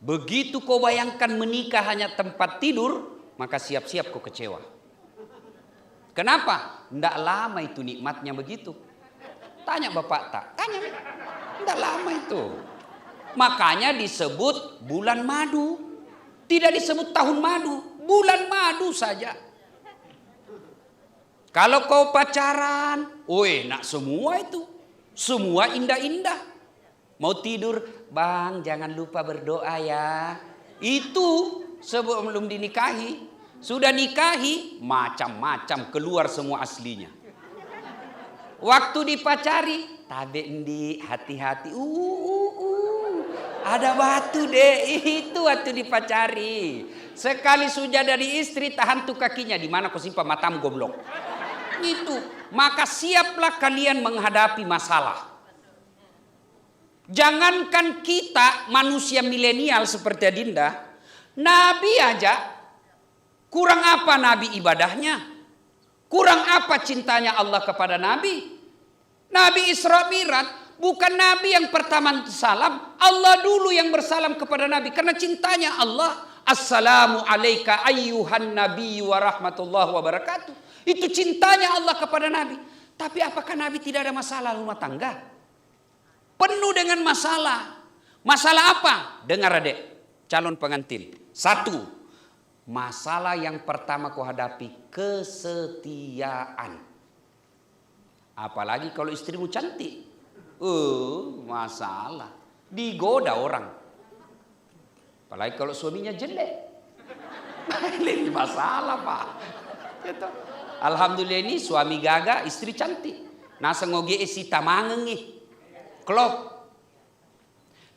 Begitu kau bayangkan menikah hanya tempat tidur, maka siap-siap kau kecewa. Kenapa? Tidak lama itu nikmatnya begitu. Tanya bapak tak? Tanya. Tidak lama itu. Makanya disebut bulan madu. Tidak disebut tahun madu. Bulan madu saja. Kalau kau pacaran, enak semua itu. Semua indah-indah. Mau tidur, bang jangan lupa berdoa ya. Itu sebelum dinikahi. Sudah nikahi, macam-macam keluar semua aslinya. Waktu dipacari, tabe endi, hati-hati. Ada batu deh, itu waktu dipacari. Sekali sudah dari istri, tahan tuh kakinya. Di mana kau simpan matamu goblok? Itu. Maka siaplah kalian menghadapi masalah. Jangankan kita manusia milenial seperti Adinda, Nabi aja kurang apa Nabi ibadahnya? Kurang apa cintanya Allah kepada Nabi? Nabi Isra Mi'raj bukan Nabi yang pertama salam, Allah dulu yang bersalam kepada Nabi karena cintanya Allah. Assalamu alayka ayyuhan nabiyyu wa rahmatullahi wa barakatuh. Itu cintanya Allah kepada Nabi. Tapi apakah Nabi tidak ada masalah rumah tangga? Penuh dengan masalah. Masalah apa? Dengar adek, calon pengantin. Satu, masalah yang pertama kau hadapi kesetiaan. Apalagi kalau istrimu cantik. Masalah. Digoda orang. Apalagi kalau suaminya jelek. Ini masalah pak. Gitu. Alhamdulillah ini suami gagah, istri cantik. Nasa ngoge isi tamangengi. Klop.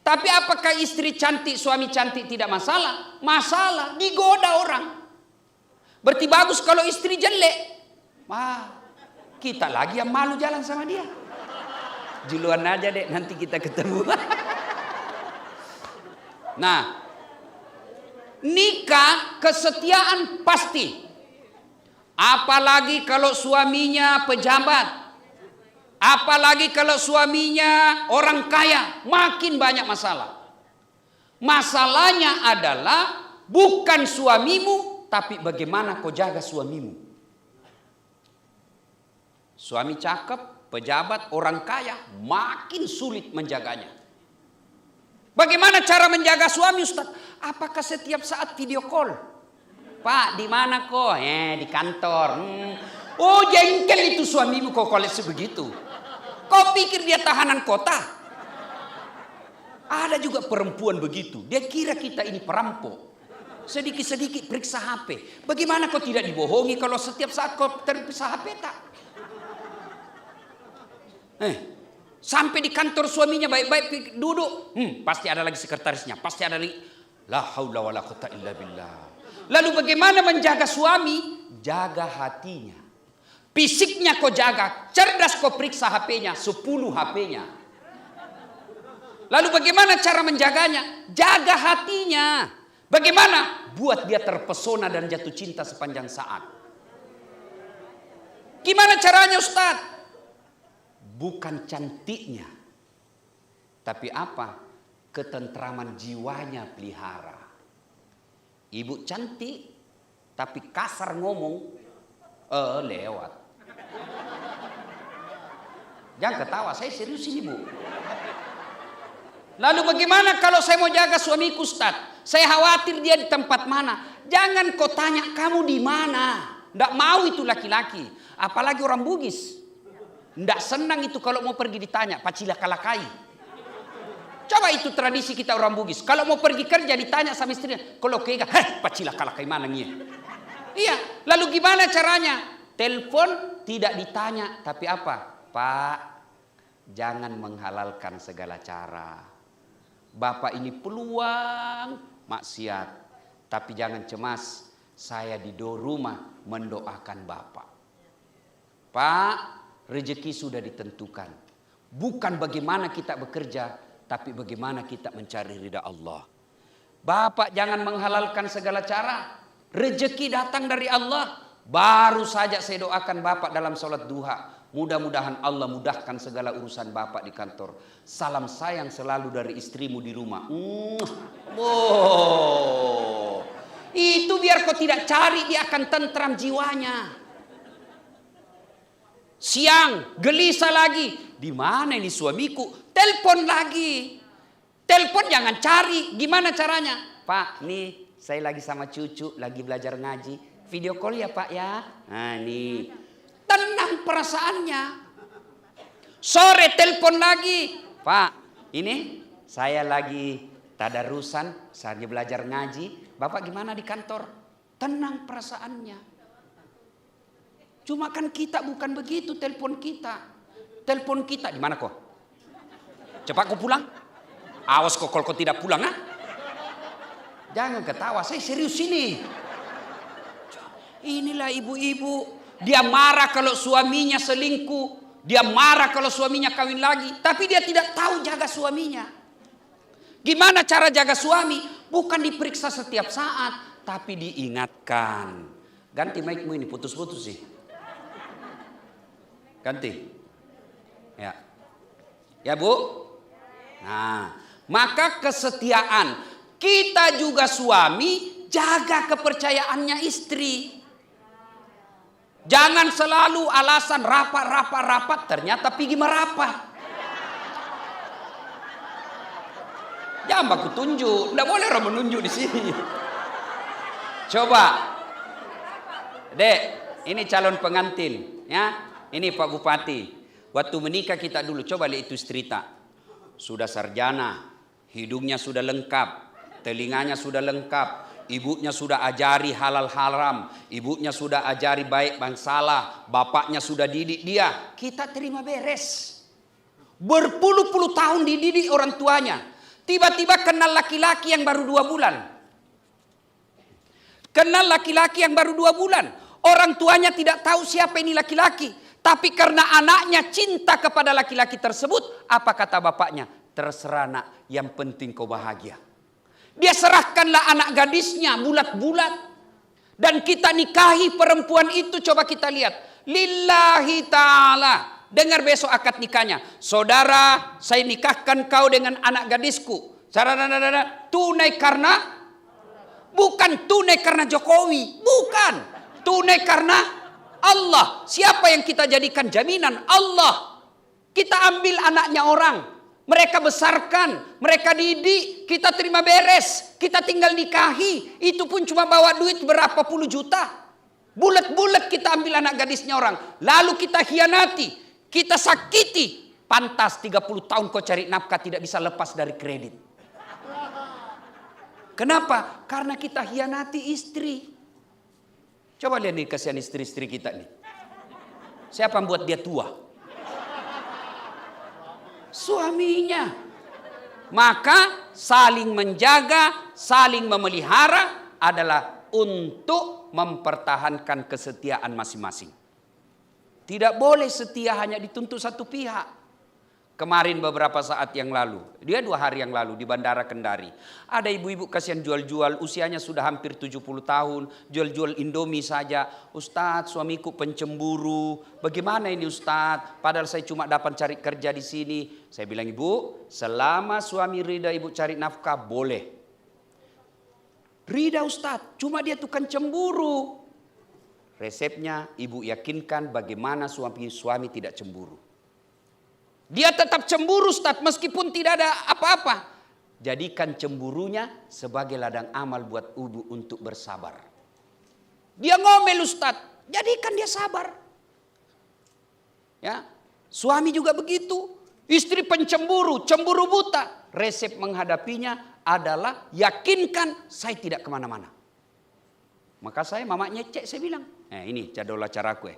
Tapi apakah istri cantik, suami cantik tidak masalah? Masalah, digoda orang. Berarti bagus kalau istri jelek. Kita lagi yang malu jalan sama dia. Juluan aja deh, nanti kita ketemu. Nah, nikah kesetiaan pasti. Apalagi kalau suaminya pejabat. Apalagi kalau suaminya orang kaya, makin banyak masalah. Masalahnya adalah bukan suamimu, tapi bagaimana kau jaga suamimu. Suami cakep, pejabat, orang kaya, makin sulit menjaganya. Bagaimana cara menjaga suami, Ustaz? Apakah setiap saat video call? Pak, di mana kok? Di kantor. Oh, jengkel itu suamimu kok kalau begitu. Kau pikir dia tahanan kota? Ada juga perempuan begitu. Dia kira kita ini perampok. Sedikit-sedikit periksa HP. Bagaimana kau tidak dibohongi kalau setiap saat kau terpisah HP tak? Sampai di kantor suaminya baik-baik duduk. Pasti ada lagi sekretarisnya. Pasti ada lagi. La haula wala quwata illa billah. Lalu bagaimana menjaga suami? Jaga hatinya. Fisiknya kau jaga, cerdas kau periksa HP-nya, 10 HP-nya. Lalu bagaimana cara menjaganya? Jaga hatinya. Bagaimana? Buat dia terpesona dan jatuh cinta sepanjang saat. Gimana caranya Ustaz? Bukan cantiknya. Tapi apa? Ketentraman jiwanya pelihara. Ibu cantik, tapi kasar ngomong, lewat. Jangan ketawa, saya serius ini bu. Lalu bagaimana kalau saya mau jaga suamiku Ustaz? Saya khawatir dia di tempat mana. Jangan kau tanya kamu di mana. Tidak mau itu laki-laki. Apalagi orang Bugis. Tidak senang itu kalau mau pergi ditanya. Pacila kalakai. Coba itu tradisi kita orang Bugis. Kalau mau pergi kerja ditanya sama istrinya. Kalau kega, pacila kalakai mana nih? Iya. Lalu gimana caranya? Telepon tidak ditanya. Tapi apa? Pak, jangan menghalalkan segala cara. Bapak ini peluang maksiat. Tapi jangan cemas, saya di rumah mendoakan Bapak. Pak, rezeki sudah ditentukan. Bukan bagaimana kita bekerja, tapi bagaimana kita mencari ridha Allah. Bapak jangan menghalalkan segala cara. Rezeki datang dari Allah. Baru saja saya doakan Bapak dalam sholat duha. Mudah-mudahan Allah mudahkan segala urusan Bapak di kantor. Salam sayang selalu dari istrimu di rumah. Oh, itu biar kau tidak cari, dia akan tentram jiwanya. Siang gelisah lagi, di mana ini suamiku? Telepon lagi. Telepon jangan cari, gimana caranya? Pak, nih saya lagi sama cucu, lagi belajar ngaji. Video call ya Pak ya. Nah nih, tenang perasaannya. Sore telepon lagi. Pak, ini saya lagi tadarusan, saya belajar ngaji. Bapak gimana di kantor? Tenang perasaannya. Cuma kan kita bukan begitu telepon kita. Telepon kita di mana kok? Cepat kau pulang. Awas kok kalau kau tidak pulang, ah. Jangan ketawa, saya serius ini. Inilah ibu-ibu, dia marah kalau suaminya selingkuh, dia marah kalau suaminya kawin lagi, tapi dia tidak tahu jaga suaminya. Gimana cara jaga suami? Bukan diperiksa setiap saat, tapi diingatkan. Ganti mic-mu ini, putus-putus sih. Ganti. Ya. Ya Bu? Nah, maka kesetiaan. Kita juga suami, jaga kepercayaannya istri. Jangan selalu alasan rapat, ternyata pergi merapat. Jangan baku tunjuk, tidak boleh orang menunjuk di sini. Coba, Dek, ini calon pengantin, ya. Ini Pak Bupati. Waktu menikah kita dulu, coba lihat itu cerita. Sudah sarjana, hidungnya sudah lengkap, telinganya sudah lengkap, ibunya sudah ajari halal haram, ibunya sudah ajari baik dan salah, bapaknya sudah didik dia. Kita terima beres. Berpuluh-puluh tahun dididik orang tuanya. Tiba-tiba kenal laki-laki yang baru 2 bulan. Kenal laki-laki yang baru 2 bulan. Orang tuanya tidak tahu siapa ini laki-laki. Tapi karena anaknya cinta kepada laki-laki tersebut, apa kata bapaknya? Terserah nak, yang penting kau bahagia. Dia serahkanlah anak gadisnya bulat-bulat. Dan kita nikahi perempuan itu, coba kita lihat. Lillahi ta'ala. Dengar besok akad nikahnya. Saudara, saya nikahkan kau dengan anak gadisku. Tunai karena? Bukan tunai karena Jokowi. Bukan. Tunai karena Allah. Siapa yang kita jadikan jaminan? Allah. Kita ambil anaknya orang. Mereka besarkan. Mereka didik. Kita terima beres. Kita tinggal nikahi. Itu pun cuma bawa duit berapa puluh juta. Bulat-bulat kita ambil anak gadisnya orang. Lalu kita hianati. Kita sakiti. Pantas 30 tahun kau cari nafkah tidak bisa lepas dari kredit. Kenapa? Karena kita hianati istri. Coba lihat nih kasihan istri-istri kita nih. Siapa yang buat dia tua? Suaminya. Maka saling menjaga, saling memelihara adalah untuk mempertahankan kesetiaan masing-masing. Tidak boleh setia hanya dituntut satu pihak. Kemarin beberapa saat yang lalu, dia 2 hari yang lalu di Bandara Kendari. Ada ibu-ibu kasihan jual-jual, usianya sudah hampir 70 tahun, jual-jual Indomie saja. Ustadz, suamiku pencemburu. Bagaimana ini Ustadz? Padahal saya cuma dapat cari kerja di sini. Saya bilang, Ibu, selama suami rida Ibu cari nafkah, boleh. Rida Ustadz, cuma dia tukang cemburu. Resepnya Ibu yakinkan bagaimana suami tidak cemburu. Dia tetap cemburu Ustaz meskipun tidak ada apa-apa. Jadikan cemburunya sebagai ladang amal buat ibu untuk bersabar. Dia ngomel Ustaz, jadikan dia sabar. Ya, suami juga begitu. Istri pencemburu, cemburu buta. Resep menghadapinya adalah yakinkan saya tidak kemana-mana. Maka saya mamanya cek, saya bilang, ini jadwal acaraku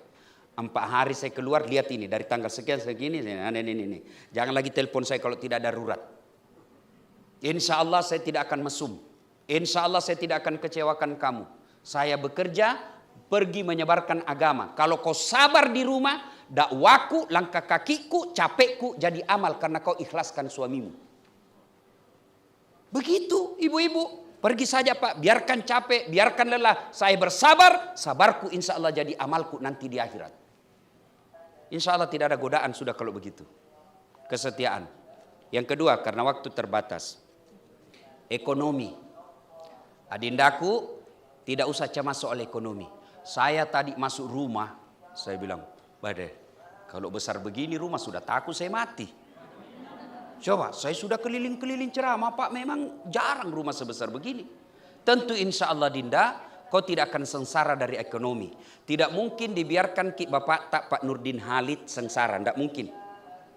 4 hari saya keluar, lihat ini dari tanggal sekian segini, ini. Jangan lagi telepon saya kalau tidak darurat. Insya Allah saya tidak akan mesum. Insya Allah saya tidak akan kecewakan kamu. Saya bekerja, pergi menyebarkan agama. Kalau kau sabar di rumah, dakwaku, langkah kakiku, capekku jadi amal karena kau ikhlaskan suamimu. Begitu ibu-ibu. Pergi saja Pak, biarkan capek, biarkan lelah. Saya bersabar, sabarku insya Allah jadi amalku nanti di akhirat. Insya Allah tidak ada godaan sudah kalau begitu. Kesetiaan. Yang kedua, karena waktu terbatas. Ekonomi. Adindaku, tidak usah cemas soal ekonomi. Saya tadi masuk rumah, saya bilang, Bade, kalau besar begini rumah sudah takut saya mati. Coba, saya sudah keliling-keliling ceramah, Pak, memang jarang rumah sebesar begini. Tentu insya Allah Dinda, kau tidak akan sengsara dari ekonomi. Tidak mungkin dibiarkan Bapak Pak Nurdin Halid sengsara, tidak mungkin.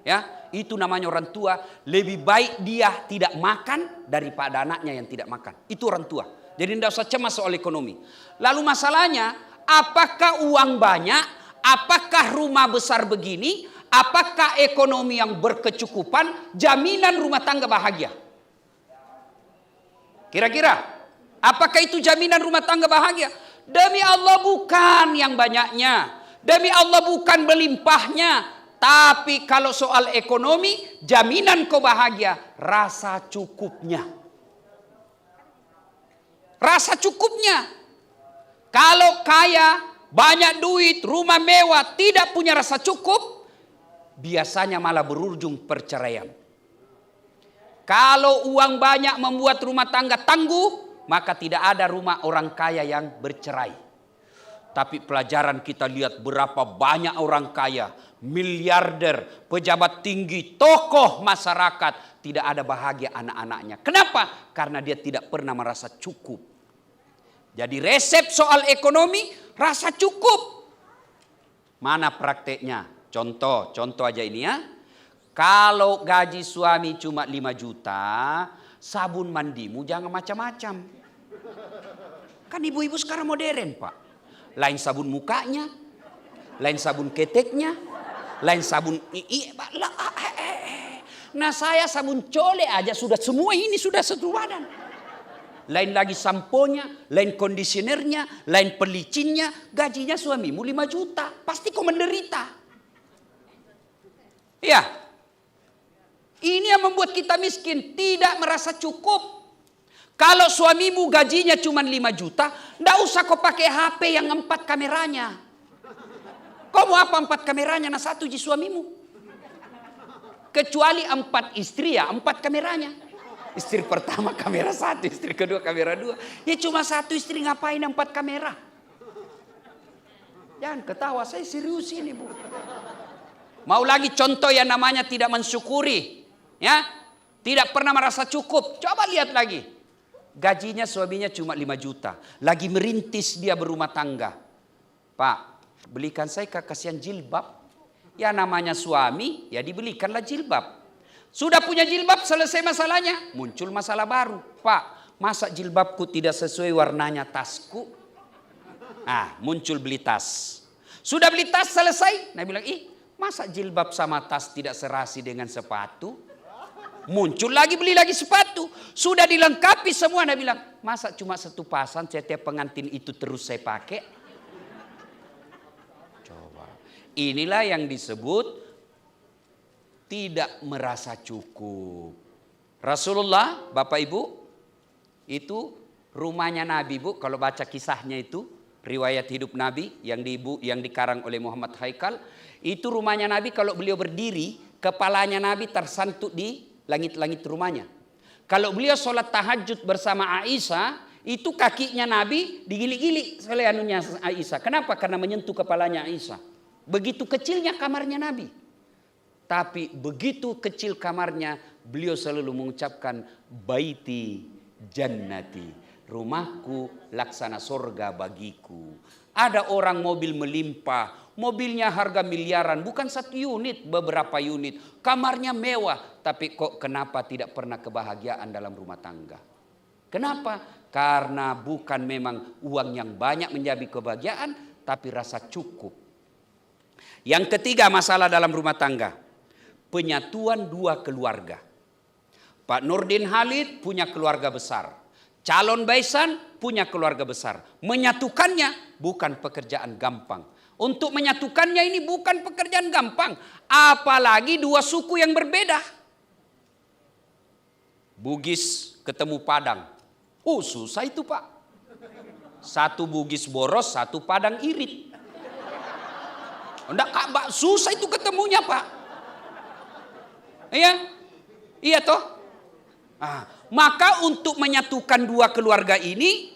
Ya, itu namanya orang tua. Lebih baik dia tidak makan daripada anaknya yang tidak makan. Itu orang tua. Jadi tidak usah cemas soal ekonomi. Lalu masalahnya, apakah uang banyak? Apakah rumah besar begini? Apakah ekonomi yang berkecukupan? Jaminan rumah tangga bahagia? Kira-kira, apakah itu jaminan rumah tangga bahagia? Demi Allah bukan yang banyaknya. Demi Allah bukan melimpahnya. Tapi kalau soal ekonomi, jaminan kau bahagia, rasa cukupnya. Rasa cukupnya. Kalau kaya, banyak duit, rumah mewah, tidak punya rasa cukup, biasanya malah berujung perceraian. Kalau uang banyak membuat rumah tangga tangguh, maka tidak ada rumah orang kaya yang bercerai. Tapi pelajaran kita lihat berapa banyak orang kaya, miliarder, pejabat tinggi, tokoh masyarakat, tidak ada bahagia anak-anaknya. Kenapa? Karena dia tidak pernah merasa cukup. Jadi resep soal ekonomi, rasa cukup. Mana prakteknya? Contoh aja ini ya. Kalau gaji suami cuma 5 juta, sabun mandimu jangan macam-macam. Kan ibu-ibu sekarang modern, Pak. Lain sabun mukanya, lain sabun keteknya, lain sabun Nah saya sabun cole aja sudah semua ini sudah satu badan. Lain lagi samponya, lain kondisionernya, lain pelicinnya. Gajinya suamimu 5 juta. Pasti kau menderita. Ya. Ini yang membuat kita miskin. Tidak merasa cukup. Kalau suamimu gajinya cuma 5 juta. Tidak usah kau pakai HP yang 4 kameranya. Kau mau apa 4 kameranya? Nah 1 di suamimu. Kecuali 4 istri ya 4 kameranya. Istri pertama kamera 1, istri kedua kamera 2. Ya cuma 1 istri ngapain 4 kamera? Jangan ketawa, saya serius ini Bu. Mau lagi contoh yang namanya tidak mensyukuri. Ya, tidak pernah merasa cukup. Coba lihat lagi. Gajinya suaminya cuma 5 juta. Lagi merintis dia berumah tangga. Pak, belikan saya kasihan jilbab. Ya namanya suami, ya dibelikanlah jilbab. Sudah punya jilbab, selesai masalahnya. Muncul masalah baru. Pak, masa jilbabku tidak sesuai warnanya tasku? Ah, muncul beli tas. Sudah beli tas, selesai. Nah bilang, masa jilbab sama tas tidak serasi dengan sepatu? Muncul lagi, beli lagi sepatu. Sudah dilengkapi semua. Nah bilang, masa cuma 1 pasang setiap pengantin itu terus saya pakai? Coba. Inilah yang disebut tidak merasa cukup. Rasulullah, Bapak Ibu, itu rumahnya Nabi Bu. Kalau baca kisahnya itu, riwayat hidup Nabi yang dikarang oleh Muhammad Haikal. Itu rumahnya Nabi kalau beliau berdiri, kepalanya Nabi tersantuk di langit-langit rumahnya. Kalau beliau sholat tahajud bersama Aisyah, itu kakinya Nabi digili-gili oleh anunya Aisyah. Kenapa? Karena menyentuh kepalanya Aisyah. Begitu kecilnya kamarnya Nabi. Tapi begitu kecil kamarnya, beliau selalu mengucapkan baiti jannati, rumahku laksana sorga bagiku. Ada orang mobil melimpah, mobilnya harga miliaran, bukan 1 unit, beberapa unit. Kamarnya mewah, tapi kok kenapa tidak pernah kebahagiaan dalam rumah tangga? Kenapa? Karena bukan memang uang yang banyak menjadi kebahagiaan, tapi rasa cukup. Yang ketiga masalah dalam rumah tangga. Penyatuan 2 keluarga. Pak Nurdin Halid punya keluarga besar. Calon Baisan punya keluarga besar. Menyatukannya bukan pekerjaan gampang. Untuk menyatukannya ini bukan pekerjaan gampang. Apalagi 2 suku yang berbeda. Bugis ketemu Padang. Oh susah itu Pak. 1 Bugis boros, 1 Padang irit. Enggak, susah itu ketemunya Pak. Iya, iya toh. Maka untuk menyatukan dua keluarga ini,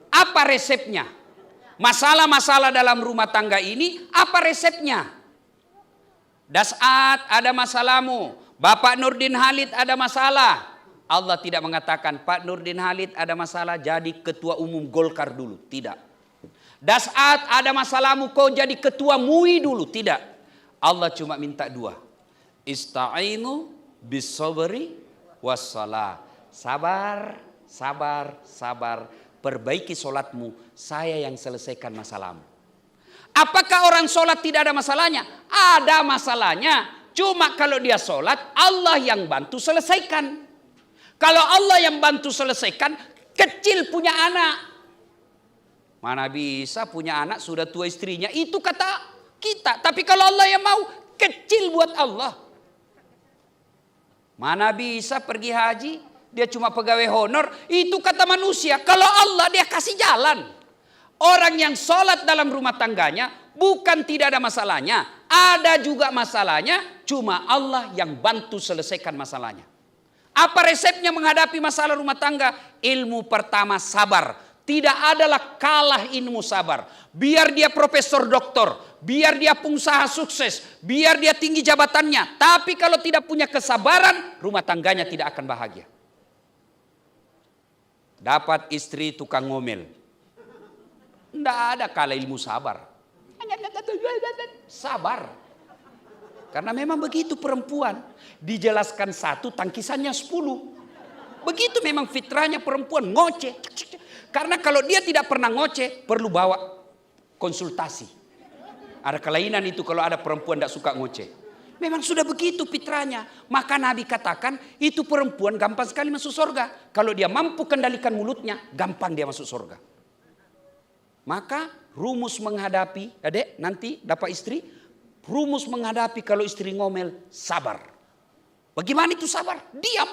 apa resepnya? Masalah-masalah dalam rumah tangga ini, apa resepnya? Dasat ada masalahmu, Bapak Nurdin Halid ada masalah. Allah tidak mengatakan Pak Nurdin Halid ada masalah jadi ketua umum Golkar dulu. Tidak. Dasat ada masalahmu kau jadi ketua MUI dulu. Tidak. Allah cuma minta dua. Ista'inu bis-sabri was-salah. Sabar, sabar, sabar. Perbaiki solatmu. Saya yang selesaikan masalahmu. Apakah orang solat tidak ada masalahnya? Ada masalahnya. Cuma kalau dia solat, Allah yang bantu selesaikan. Kalau Allah yang bantu selesaikan, kecil punya anak. Mana bisa punya anak sudah tua istrinya. Itu kata kita. Tapi kalau Allah yang mau, kecil buat Allah. Mana bisa pergi haji, dia cuma pegawai honor. Itu kata manusia. Kalau Allah dia kasih jalan. Orang yang sholat dalam rumah tangganya bukan tidak ada masalahnya. Ada juga masalahnya. Cuma Allah yang bantu selesaikan masalahnya. Apa resepnya menghadapi masalah rumah tangga? Ilmu pertama sabar. Tidak adalah kalah ilmu sabar. Biar dia profesor doktor, biar dia pengusaha sukses, biar dia tinggi jabatannya. Tapi kalau tidak punya kesabaran, rumah tangganya tidak akan bahagia. Dapat istri tukang ngomel. Tidak ada kalah ilmu sabar. Sabar. Karena memang begitu perempuan. Dijelaskan satu, tangkisannya 10. Begitu memang fitrahnya perempuan, ngoceh. Karena kalau dia tidak pernah ngoceh, perlu bawa konsultasi. Ada kelainan itu kalau ada perempuan tidak suka ngoceh. Memang sudah begitu fitrahnya. Maka Nabi katakan, itu perempuan gampang sekali masuk surga. Kalau dia mampu kendalikan mulutnya, gampang dia masuk surga. Maka rumus menghadapi, adek nanti dapat istri, rumus menghadapi kalau istri ngomel, sabar. Bagaimana itu sabar? Diam.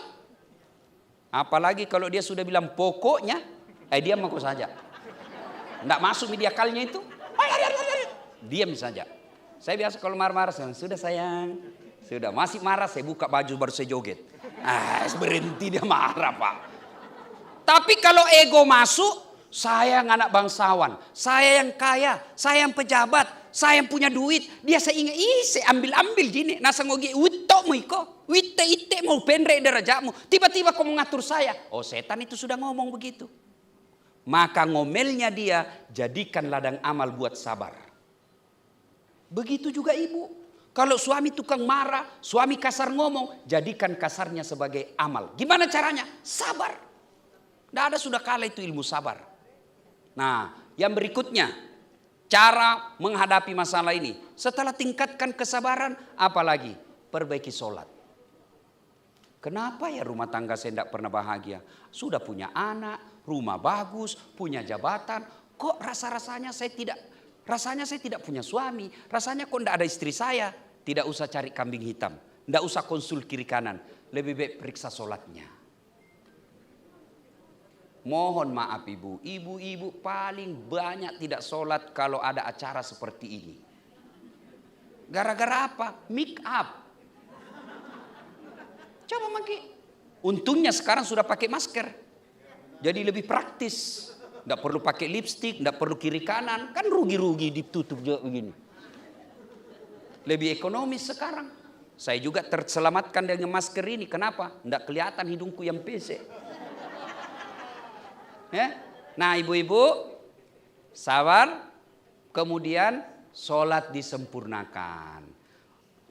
Apalagi kalau dia sudah bilang pokoknya, diam aku saja. Tidak masuk media kalnya itu. Diam saja. Saya biasa kalau marah-marah, sudah sayang. Sudah, masih marah, saya buka baju baru saya joget. Berhenti dia marah Pak. Tapi kalau ego masuk, saya yang anak bangsawan, saya yang kaya, saya yang pejabat, saya yang punya duit. Dia saya ingat, saya ambil gini. Nasa ngogi, witok mo iko, witte ite mau pendek derajatmu. Tiba-tiba kau mengatur saya. Oh setan itu sudah ngomong begitu. Maka ngomelnya dia, jadikan ladang amal buat sabar. Begitu juga ibu. Kalau suami tukang marah, suami kasar ngomong, jadikan kasarnya sebagai amal. Gimana caranya? Sabar. Tidak ada sudah kalah itu ilmu sabar. Nah, yang berikutnya, cara menghadapi masalah ini. Setelah tingkatkan kesabaran, apalagi? Perbaiki sholat. Kenapa ya rumah tangga saya tidak pernah bahagia? Sudah punya anak, rumah bagus, punya jabatan. Kok rasanya saya tidak punya suami. Rasanya kok tidak ada istri saya. Tidak usah cari kambing hitam. Tidak usah konsul kiri kanan. Lebih baik periksa sholatnya. Mohon maaf ibu, ibu-ibu paling banyak tidak sholat kalau ada acara seperti ini. Gara-gara apa? Make up. Coba maki. Untungnya sekarang sudah pakai masker. Jadi lebih praktis. Tidak perlu pakai lipstik, tidak perlu kiri kanan. Kan rugi-rugi ditutup juga begini. Lebih ekonomis sekarang. Saya juga terselamatkan dengan masker ini. Kenapa? Tidak kelihatan hidungku yang pesek. Ya? Nah ibu-ibu sabar, kemudian sholat disempurnakan.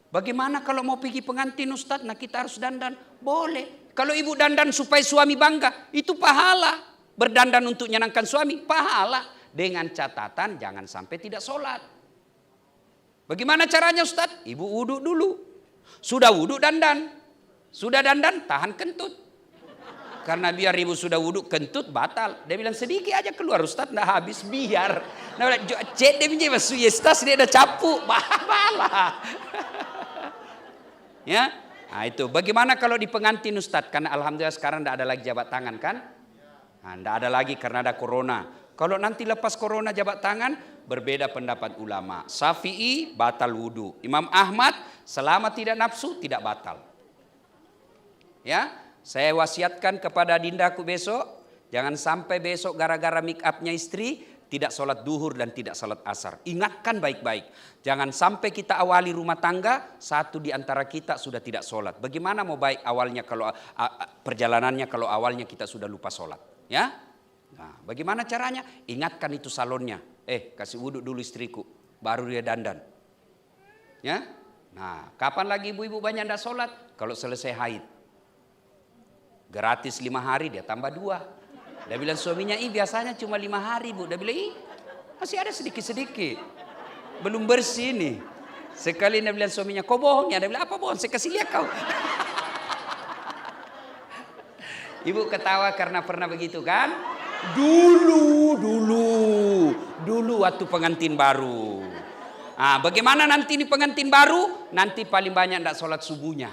Bagaimana kalau mau pergi pengantin Ustadz? Nah kita harus dandan. Boleh. Kalau ibu dandan supaya suami bangga, itu pahala. Berdandan untuk menyenangkan suami, pahala. Dengan catatan jangan sampai tidak sholat. Bagaimana caranya Ustadz? Ibu wudhu dulu. Sudah wudhu dandan. Sudah dandan tahan kentut. Karena biar ibu sudah wudhu kentut batal. Dia bilang sedikit aja keluar Ustaz enggak habis biar. Nah, cek dia punya masuk yestas dia udah capu. Bahala. Ya. Nah itu. Bagaimana kalau di pengantin Ustaz? Karena alhamdulillah sekarang enggak ada lagi jabat tangan kan? Nah, enggak ada lagi karena ada corona. Kalau nanti lepas corona jabat tangan, berbeda pendapat ulama. Syafi'i batal wudhu. Imam Ahmad selama tidak nafsu tidak batal. Ya. saya wasiatkan kepada Dindaku besok, jangan sampai besok gara-gara make upnya istri tidak sholat duhur dan tidak sholat asar. Ingatkan baik-baik. Jangan sampai kita awali rumah tangga, satu di antara kita sudah tidak sholat. Bagaimana mau baik awalnya kalau perjalanannya kalau awalnya kita sudah lupa sholat. Ya? Nah, bagaimana caranya? Ingatkan itu salonnya. Kasih wudhu dulu istriku, baru dia dandan. Ya? Nah, kapan lagi ibu-ibu banyak tidak sholat? Kalau selesai haid. Gratis 5 hari, dia tambah 2. Dia bilang suaminya, biasanya cuma 5 hari bu. Dia bilang, masih ada sedikit-sedikit. Belum bersih nih. Sekali dia bilang suaminya, kau bohong ya? Dia bilang, apa bohong? Saya kasih lihat kau. Ibu ketawa karena pernah begitu kan? Dulu waktu pengantin baru. Bagaimana nanti ini pengantin baru? Nanti paling banyak tidak sholat subuhnya.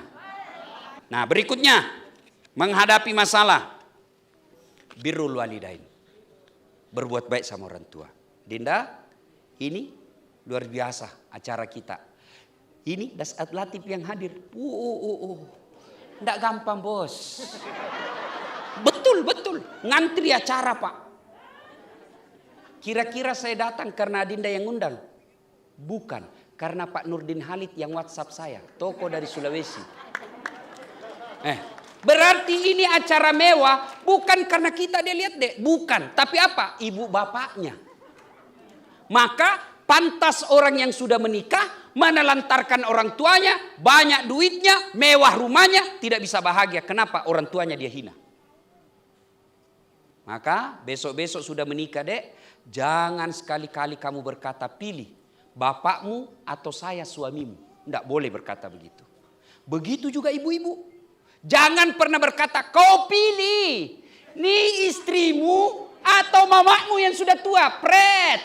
Nah berikutnya, menghadapi masalah. Birrul walidain. Berbuat baik sama orang tua. Dinda, ini luar biasa acara kita. Ini Dasat Latif yang hadir. Tidak gampang bos. Betul. Ngantri acara pak. Kira-kira saya datang karena Dinda yang undang? Bukan. Karena Pak Nurdin Halid yang WhatsApp saya. Toko dari Sulawesi. Berarti ini acara mewah bukan karena kita dia lihat deh. Bukan. Tapi apa? Ibu bapaknya. Maka pantas orang yang sudah menikah menelantarkan orang tuanya. Banyak duitnya, mewah rumahnya. Tidak bisa bahagia. Kenapa? Orang tuanya dia hina. Maka besok-besok sudah menikah dek. Jangan sekali-kali kamu berkata pilih. Bapakmu atau saya suamimu. Tidak boleh berkata begitu. Begitu juga ibu-ibu. Jangan pernah berkata, kau pilih. Nih istrimu atau mamakmu yang sudah tua. Pret.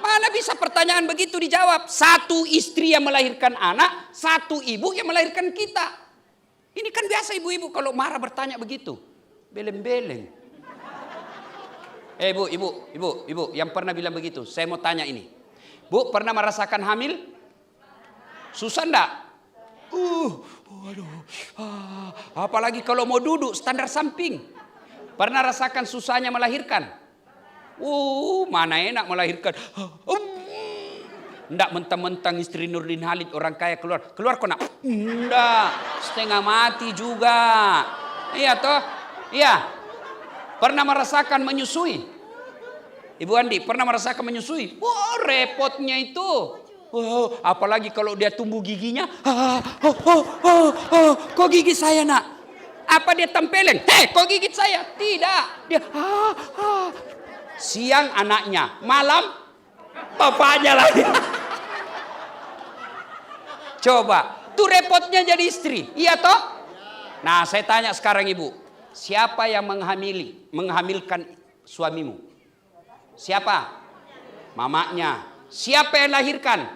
Mana bisa pertanyaan begitu dijawab. Satu istri yang melahirkan anak. Satu ibu yang melahirkan kita. Ini kan biasa ibu-ibu kalau marah bertanya begitu. Beleng-beleng. Ibu. Yang pernah bilang begitu. Saya mau tanya ini. Bu, pernah merasakan hamil? Susah enggak? Apalagi kalau mau duduk standar samping. Pernah rasakan susahnya melahirkan? Mana enak melahirkan. Nggak mentang-mentang istri Nurdin Halid orang kaya keluar kok nak. Nggak, setengah mati juga. Iya toh? Iya. Pernah merasakan menyusui? Ibu Andi pernah merasakan menyusui? Repotnya itu. Apalagi kalau dia tumbuh giginya. Kok gigi saya nak? Apa dia tempelin? Kok gigit saya? Tidak. Dia siang anaknya, malam bapaknya lagi. Coba, tuh repotnya jadi istri. Iya toh? Nah, saya tanya sekarang ibu, siapa yang menghamilkan suamimu? Siapa? Mamaknya. Siapa yang lahirkan?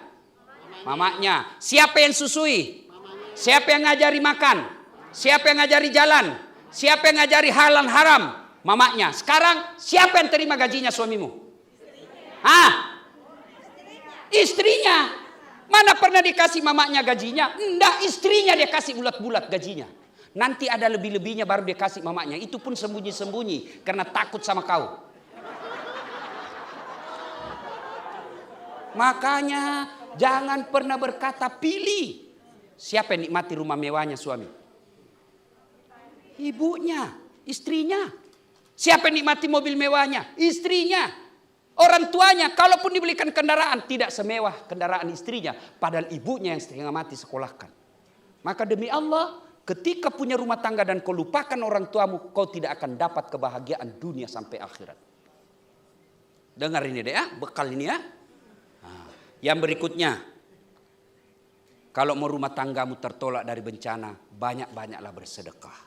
Mamaknya. Siapa yang susui? Siapa yang ngajari makan? Siapa yang ngajari jalan? Siapa yang ngajari halal haram? Mamaknya. Sekarang siapa yang terima gajinya suamimu? Istrinya. Mana pernah dikasih mamaknya gajinya? Enggak, istrinya dia kasih bulat-bulat gajinya. Nanti ada lebih-lebihnya baru dia kasih mamaknya. Itu pun sembunyi-sembunyi karena takut sama kau. Makanya jangan pernah berkata pilih. Siapa yang nikmati rumah mewahnya suami? Ibunya, istrinya. Siapa yang nikmati mobil mewahnya? Istrinya. Orang tuanya, kalaupun dibelikan kendaraan, tidak semewah kendaraan istrinya. Padahal ibunya yang setengah mati sekolahkan. Maka demi Allah, ketika punya rumah tangga dan kau lupakan orang tuamu, kau tidak akan dapat kebahagiaan dunia sampai akhirat. Dengar ini deh ya, bekal ini ya. Yang berikutnya, kalau mau rumah tanggamu tertolak dari bencana, banyak-banyaklah bersedekah.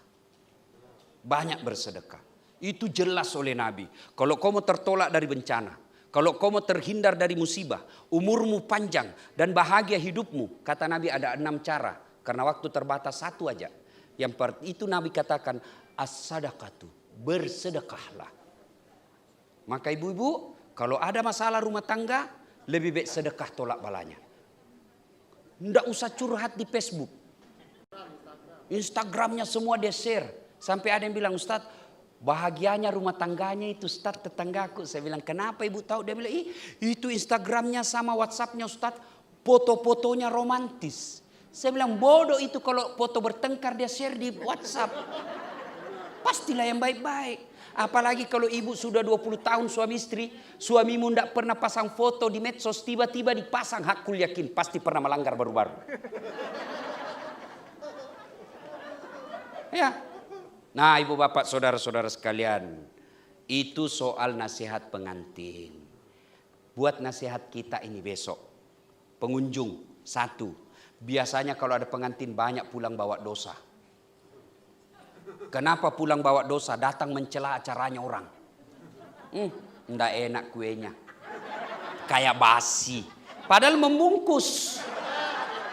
Banyak bersedekah. Itu jelas oleh Nabi. Kalau kau mau tertolak dari bencana, kalau kau mau terhindar dari musibah, umurmu panjang dan bahagia hidupmu, kata Nabi ada 6 cara. Karena waktu terbatas satu aja. Itu Nabi katakan, as-sadaqatu, bersedekahlah. Maka ibu-ibu, kalau ada masalah rumah tangga, lebih baik sedekah tolak balanya. Nggak usah curhat di Facebook. Instagramnya semua dia share. Sampai ada yang bilang, Ustadz, bahagianya rumah tangganya itu Ustadz tetanggaku. Saya bilang, kenapa ibu tahu? Dia bilang, itu Instagramnya sama WhatsAppnya Ustadz, foto-fotonya romantis. Saya bilang, bodoh itu kalau foto bertengkar dia share di WhatsApp. Pastilah yang baik-baik. Apalagi kalau ibu sudah 20 tahun suami istri, suamimu tidak pernah pasang foto di medsos, tiba-tiba dipasang, hakul yakin pasti pernah melanggar baru-baru. Ya. Nah, ibu bapak saudara-saudara sekalian, itu soal nasihat pengantin. Buat nasihat kita ini besok. Pengunjung, satu. Biasanya kalau ada pengantin banyak pulang bawa dosa. Kenapa pulang bawa dosa? Datang mencela acaranya orang. Nggak enak kuenya. Kayak basi. Padahal membungkus.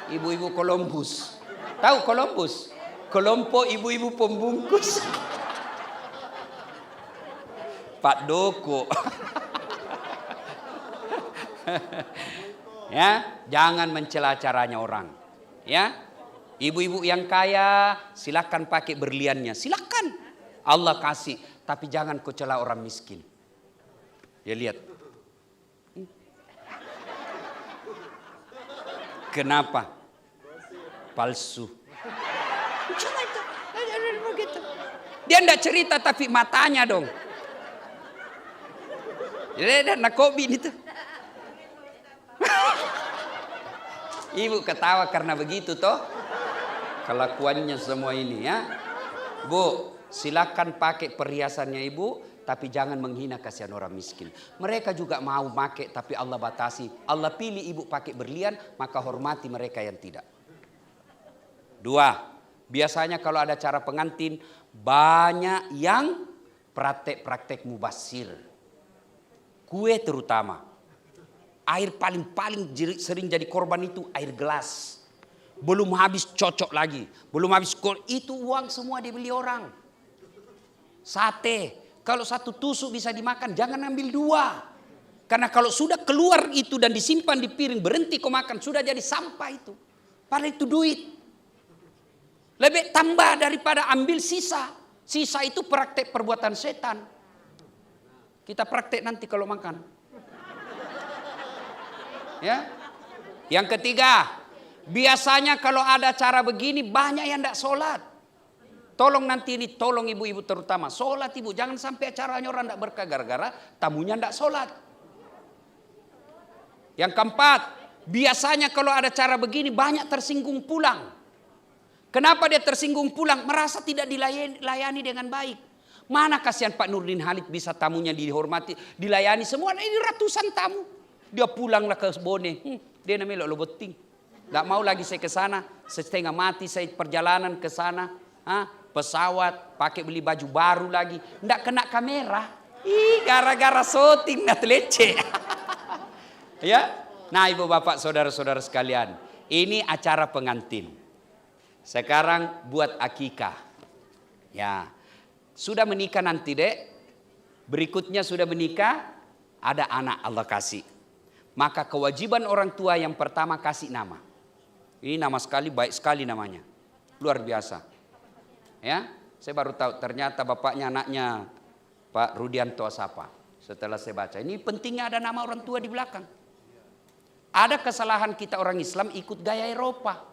Ibu-ibu Columbus. Tahu Columbus? Kelompok ibu-ibu pembungkus. Pak Doko. Ya, jangan mencela acaranya orang. Ya, ibu-ibu yang kaya silakan pakai berliannya, silakan. Allah kasih, tapi jangan kau cela orang miskin. Ya lihat. Kenapa? Palsu. Cuma itu. Dia enggak cerita tapi matanya dong. Jadi ada Nakobi itu. Ibu ketawa karena begitu toh. Kelakuannya semua ini ya. Bu, silakan pakai perhiasannya ibu, tapi jangan menghina kasihan orang miskin. Mereka juga mau pakai tapi Allah batasi. Allah pilih ibu pakai berlian, maka hormati mereka yang tidak. Dua, biasanya kalau ada acara pengantin banyak yang praktek-praktek mubazir. Kue terutama. Air paling sering jadi korban itu air gelas. Belum habis cocok lagi. Belum habis itu uang semua dibeli orang. Sate. Kalau satu tusuk bisa dimakan, jangan ambil dua. Karena kalau sudah keluar itu dan disimpan di piring, berhenti kau makan, sudah jadi sampah itu. Padahal itu duit. Lebih tambah daripada ambil sisa. Sisa itu praktek perbuatan setan. Kita praktek nanti kalau makan. Ya. Yang ketiga, biasanya kalau ada acara begini banyak yang tidak sholat. Tolong nanti ini, tolong ibu-ibu terutama. Sholat ibu, jangan sampai acaranya orang tidak berkah gara-gara tamunya tidak sholat. Yang keempat, biasanya kalau ada acara begini banyak tersinggung pulang. Kenapa dia tersinggung pulang? Merasa tidak dilayani dengan baik. Mana kasihan Pak Nurdin Halid bisa tamunya dihormati, dilayani semua. Ini ratusan tamu. Dia pulanglah ke Bone. Dia namanya lo beting. Tidak mau lagi saya ke sana. Setengah mati saya perjalanan ke sana. Pesawat, pakai beli baju baru lagi. Tidak kena kamera. Gara-gara syuting nak leceh. Ya. Nah, ibu bapak saudara-saudara sekalian, ini acara pengantin. Sekarang buat akikah. Ya. Sudah menikah nanti, Dek. Berikutnya sudah menikah, ada anak Allah kasih. Maka kewajiban orang tua yang pertama kasih nama. Ini nama sekali, baik sekali namanya. Luar biasa. Ya, saya baru tahu ternyata bapaknya anaknya Pak Rudianto Asapa. Setelah saya baca, ini pentingnya ada nama orang tua di belakang. Ada kesalahan kita orang Islam ikut gaya Eropa.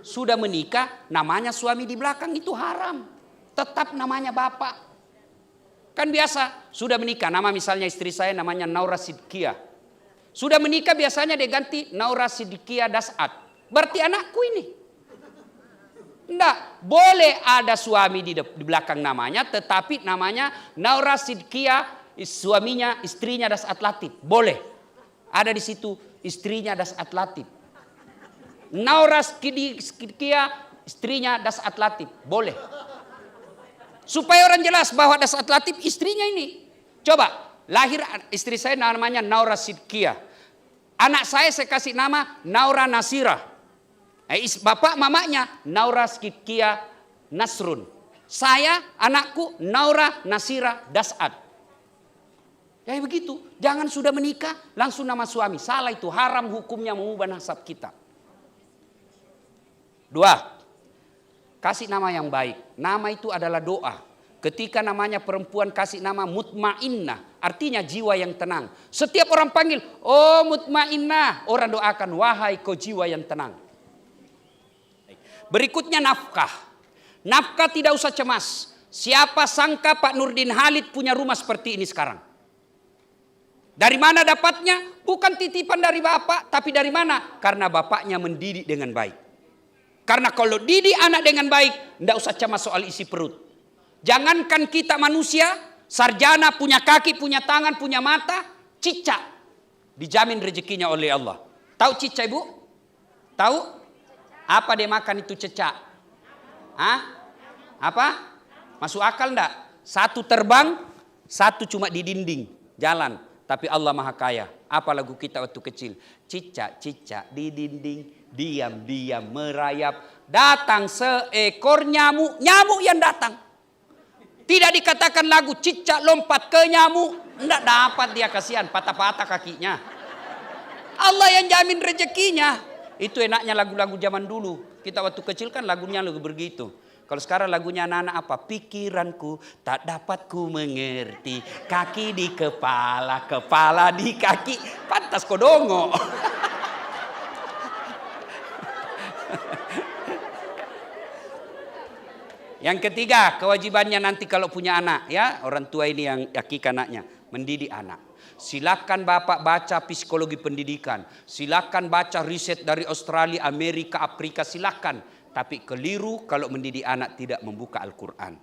Sudah menikah, namanya suami di belakang itu haram. Tetap namanya bapak. Kan biasa, sudah menikah, nama misalnya istri saya namanya Naura Sidkia. Sudah menikah biasanya dia ganti Naura Sidkia Dasat. Berarti anakku ini. Enggak, boleh ada suami di belakang namanya, tetapi namanya Naura Sidkia, suaminya, istrinya Dasat Latif. Boleh. Ada di situ istrinya Dasat Latif. Naura Sidkia, istrinya Dasat Latif. Boleh. Supaya orang jelas bahwa Dasat Latif istrinya ini. Coba. Lahir istri saya namanya Naura Sidkia. Anak saya kasih nama Naura Nasira. Bapak mamanya Naura Sidkia Nasrun. Saya anakku Naura Nasira Dasat. Ya begitu. Jangan sudah menikah langsung nama suami. Salah itu, haram hukumnya mengubah nasab kita. Dua. Kasih nama yang baik. Nama itu adalah doa. Ketika namanya perempuan kasih nama mutmainnah, artinya jiwa yang tenang. Setiap orang panggil, oh mutmainnah, orang doakan, wahai kau jiwa yang tenang. Berikutnya nafkah. Nafkah tidak usah cemas. Siapa sangka Pak Nurdin Halid punya rumah seperti ini sekarang? Dari mana dapatnya? Bukan titipan dari bapak, tapi dari mana? Karena bapaknya mendidik dengan baik. Karena kalau didik anak dengan baik, tidak usah cemas soal isi perut. Jangankan kita manusia, sarjana punya kaki, punya tangan, punya mata, cicak dijamin rezekinya oleh Allah. Tahu cicak ibu? Tahu? Apa dia makan itu cicak? Hah? Apa? Masuk akal enggak? Satu terbang, satu cuma di dinding jalan. Tapi Allah Maha Kaya. Apa lagu kita waktu kecil? Cicak-cicak di dinding, diam-diam merayap. Datang seekor nyamuk, nyamuk yang datang. Tidak dikatakan lagu cicak lompat ke nyamuk. Enggak dapat dia, kasihan, patah-patah kakinya. Allah yang jamin rezekinya. Itu enaknya lagu-lagu zaman dulu. Kita waktu kecil kan lagunya lagu begitu. Kalau sekarang lagunya anak-anak apa? Pikiranku tak dapat ku mengerti. Kaki di kepala, kepala di kaki. Pantas kodongo. Yang ketiga, kewajibannya nanti kalau punya anak, ya, orang tua ini yang hakik anaknya, mendidik anak. Silakan Bapak baca psikologi pendidikan, silakan baca riset dari Australia, Amerika, Afrika, silakan. Tapi keliru kalau mendidik anak tidak membuka Al-Quran.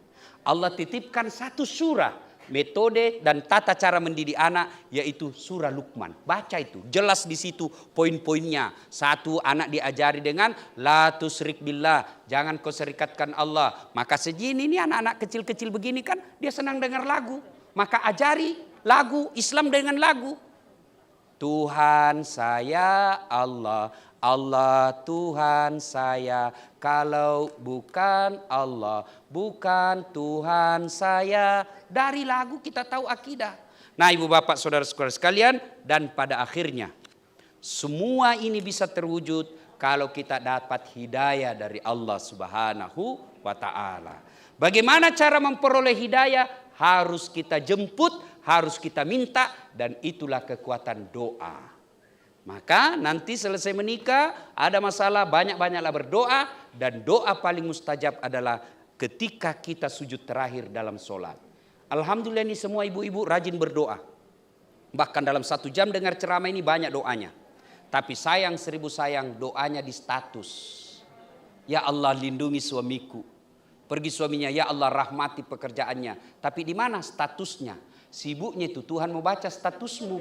Allah titipkan satu surah, metode dan tata cara mendidik anak, yaitu surah Luqman. Baca itu, jelas di situ poin-poinnya. Satu, anak diajari dengan la tusyrik billah, jangan kau serikatkan Allah. Maka segini ini anak-anak kecil-kecil begini kan, dia senang dengar lagu. Maka ajari lagu Islam dengan lagu. Tuhan saya Allah, Allah Tuhan saya, kalau bukan Allah, bukan Tuhan saya. Dari lagu kita tahu akidah. Nah ibu bapak saudara-saudara sekalian, dan pada akhirnya semua ini bisa terwujud kalau kita dapat hidayah dari Allah Subhanahu wa ta'ala. Bagaimana cara memperoleh hidayah? Harus kita jemput, harus kita minta, dan itulah kekuatan doa. Maka nanti selesai menikah, ada masalah, banyak-banyaklah berdoa. Dan doa paling mustajab adalah ketika kita sujud terakhir dalam sholat. Alhamdulillah ini semua ibu-ibu rajin berdoa. Bahkan dalam 1 jam dengar ceramah ini banyak doanya. Tapi sayang 1000 sayang, doanya di status. Ya Allah lindungi suamiku. Pergi suaminya, ya Allah rahmati pekerjaannya. Tapi di mana statusnya? Sibuknya itu Tuhan mau baca statusmu.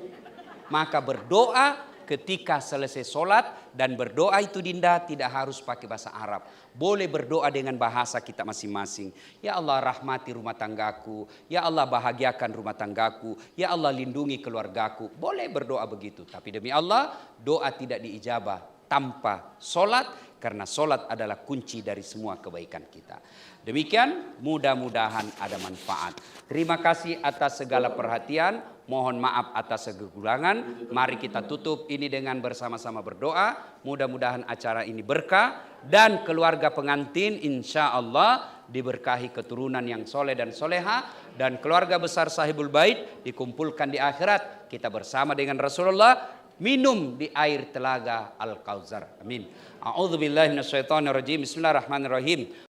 Maka berdoa ketika selesai sholat, dan berdoa itu Dinda tidak harus pakai bahasa Arab. Boleh berdoa dengan bahasa kita masing-masing. Ya Allah rahmati rumah tanggaku. Ya Allah bahagiakan rumah tanggaku. Ya Allah lindungi keluargaku. Boleh berdoa begitu. Tapi demi Allah doa tidak diijabah tanpa sholat. Karena sholat adalah kunci dari semua kebaikan kita. Demikian, mudah-mudahan ada manfaat. Terima kasih atas segala perhatian. Mohon maaf atas kekurangan. Mari kita tutup ini dengan bersama-sama berdoa. Mudah-mudahan acara ini berkah. Dan keluarga pengantin insya Allah diberkahi keturunan yang soleh dan soleha. Dan keluarga besar sahibul bait dikumpulkan di akhirat. Kita bersama dengan Rasulullah minum di air telaga Al-Kautsar. Amin. A'udzubillahi minasyaitonirrajim. Bismillahirrahmanirrahim.